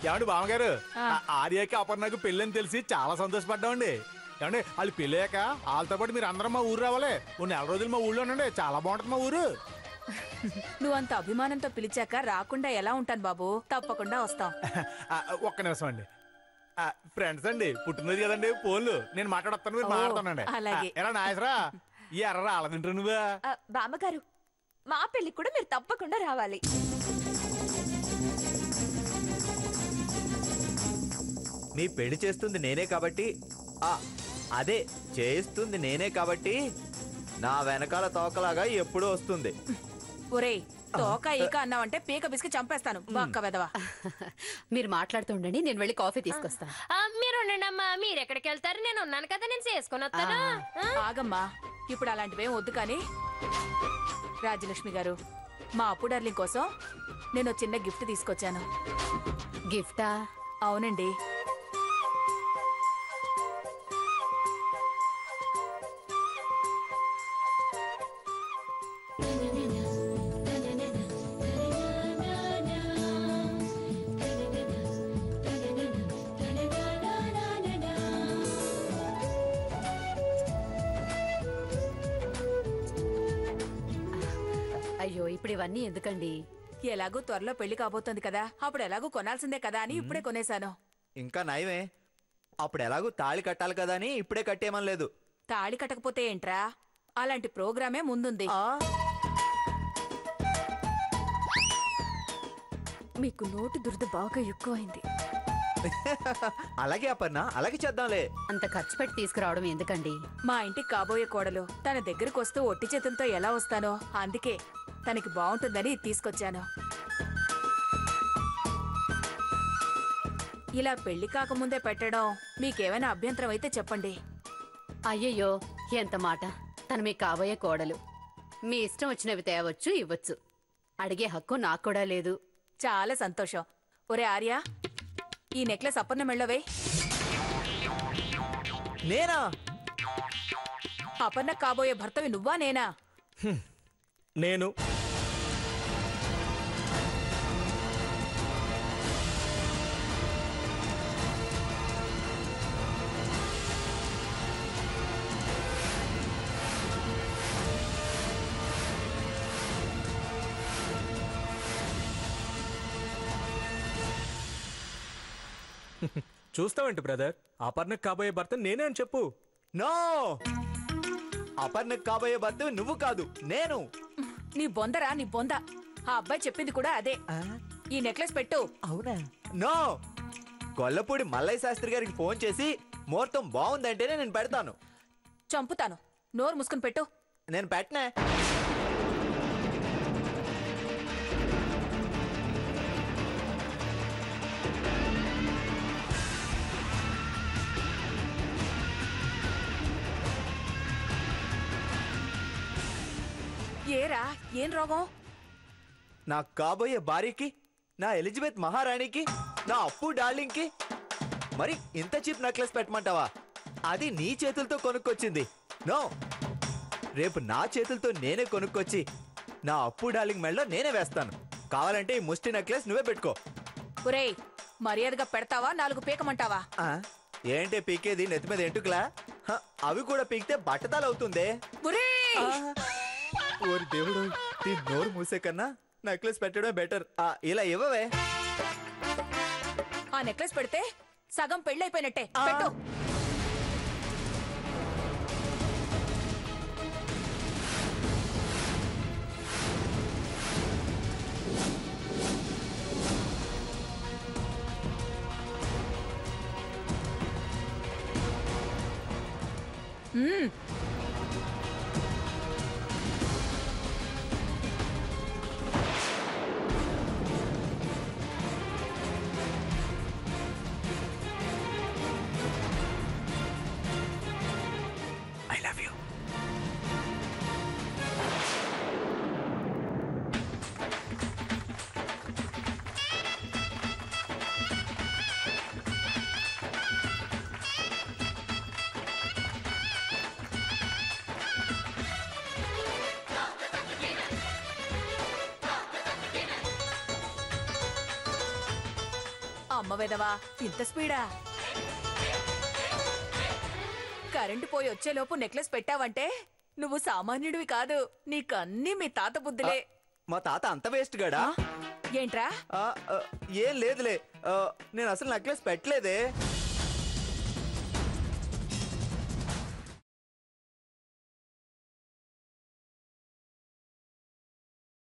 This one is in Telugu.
ఏమండి బామ్మగారు, ఆర్యకి అపర్ణకు పెళ్ళని తెలిసి చాలా సంతోషపడ్డామండి. ఏమండి వాళ్ళు పెళ్ళాక వాళ్ళతో పాటు మీరు అందరం మా ఊరు రావాలి. ఓ నెల రోజులు మా ఊళ్ళో ఉండండి, చాలా బాగుంటుంది మా ఊరు. నువ్వంత అభిమానంతో పిలిచాక రాకుండా ఎలా ఉంటాను బాబు, తప్పకుండా వస్తాం. ఒక్క నిమిషం అండి. ఫ్రెండ్స్ అండి, పుట్టినది కదండి ఫోన్లు నేను మాట్లాడతాను, మీరు మాట్లాడుతానండి. ఎలా నాయసరా ఈ ఎర్ర అలా తింటారు నువ్వు. బామ్మగారు, మా పెళ్లికి కూడా మీరు తప్పకుండా రావాలి. మీ పెళ్లి చేస్తుంది నేనే కాబట్టి, అదే చేస్తుంది నేనే కాబట్టి నా వెనకాల తోకలాగా ఎప్పుడూ వస్తుంది. ఒరేయ్, తోక ఈక అన్నావంటే పీక బిస్కి చంపేస్తాను బక్క వెదవా. మీరు మాట్లాడుతూ ఉండండి, నేను వెళ్ళి కాఫీ తీసుకొస్తాను. మీరు ఉండండి అమ్మా, మీరు ఎక్కడికి వెళ్తారు? నేను ఉన్నాను కదా, నేను చేసుకుని వస్తాను. ఆగమ్మా, ఇప్పుడు అలాంటివేం వద్దు. కానీ రాజలక్ష్మి గారు, మా అప్పు డార్లింగ్ కోసం నేను చిన్న గిఫ్ట్ తీసుకొచ్చాను. గిఫ్టా? అవునండి. అయ్యో, ఇప్పుడు ఇవన్నీ ఎందుకండి? ఎలాగో త్వరలో పెళ్లి కాబోతోంది కదా, అప్పుడు ఎలాగో కొనాల్సిందే కదా అని ఇప్పుడే కొనేశాను. ఇంకా నయమే, అప్పుడు ఎలాగూ తాళి కట్టాలి కదా అని ఇప్పుడే కట్టేయమని లేదు. తాళి కట్టకపోతే ఏంట్రా, అలాంటి ప్రోగ్రామే ముందుంది. మీకు నోటు దురద బాగా ఎక్కువైంది. అలాగే అపర్ణ, అలాగే చేద్దాంలే. అంత ఖర్చు పెట్టి తీసుకురావడం ఎందుకండి? మా ఇంటికి కాబోయే కోడలు తన దగ్గరకు వస్తూ ఒట్టి చేతులతో ఎలా వస్తానో, అందుకే తనకి బాగుంటుందని తీసుకొచ్చాను. ఇలా పెళ్లి కాకముందే పెట్టడం మీకేమైనా అభ్యంతరం అయితే చెప్పండి. అయ్యయ్యో, ఎంత మాట! తను మీకు కాబోయే కోడలు, మీ ఇష్టం వచ్చినవి తేవచ్చు, ఇవ్వచ్చు. అడిగే హక్కు నాకు కూడా లేదు. చాలా సంతోషం. ఒరే ఆర్య, ఈ నెక్లెస్ అపర్ణ మెళ్ళవే. నేనా? అపర్ణ కాబోయే భర్తవి నువ్వా నేనా? నేను. చూస్తావేంటి బ్రదర్, అపర్ణకు కాబోయే భర్త నేనే అని చెప్పు. నో, అపర్ణకు కాబోయే భర్త నువ్వు కాదు, నేను. నీ బొందరా, నీ బొంద. ఆ అబ్బాయి చెప్పింది కూడా అదే. ఈ నెక్లెస్ పెట్టు. అవునా? నో, గొల్లపూడి మల్లయ్య శాస్త్రి గారికి ఫోన్ చేసి ముహూర్తం బాగుందంటేనే నేను పెడతాను. చంపుతాను. నోరు మూసుకుని పెట్టు. నేను పెట్టనే. ఏరా, ఏం రోగం? నా కాబోయే భార్యకి, నా ఎలిజబెత్ మహారాణికి, నా అప్పు డార్లింగ్ కి మరి ఇంత చీప్ నెక్లెస్ పెట్టమంటావా? అది నీ చేతులతో కొనుక్కొచ్చింది. నో, రేపు నా చేతులతో నేనే కొనుక్కొచ్చి నా అప్పు డార్లింగ్ మెడలో నేనే వేస్తాను. కావాలంటే ఈ ముష్టి నెక్లెస్ నువ్వే పెట్టుకో. ఒరేయ్, మర్యాదగా పెడతావా, 4 పీకమంటావా? ఏంటే పీకేది? నెత్తి మీద ఎంటుకలా? అవి కూడా పీకితే బట్టతాలవుతుందే. ఓరి దేవుడు, ఈ నోరు మూసే కన్నా నెక్లెస్ పెట్టడమే బెటర్. ఇలా ఇవ్వవే. ఆ నెక్లెస్ పెడితే సగం పెళ్ళైపోయినట్టే. పెట్టు. దొమ్మ వెదవా, ఇంత స్పీడా? కరెంటు పోయి వచ్చేలోపు నెక్లెస్ పెట్టావంటే నువ్వు సామాన్యుడివి కాదు. నీకన్నీ మీ తాత బుద్ధులే. మా తాత అంత వేస్ట్ గడా? ఏంట్రా? ఏం లేదులే, నేను అసలు నెక్లెస్ పెట్టలేదే.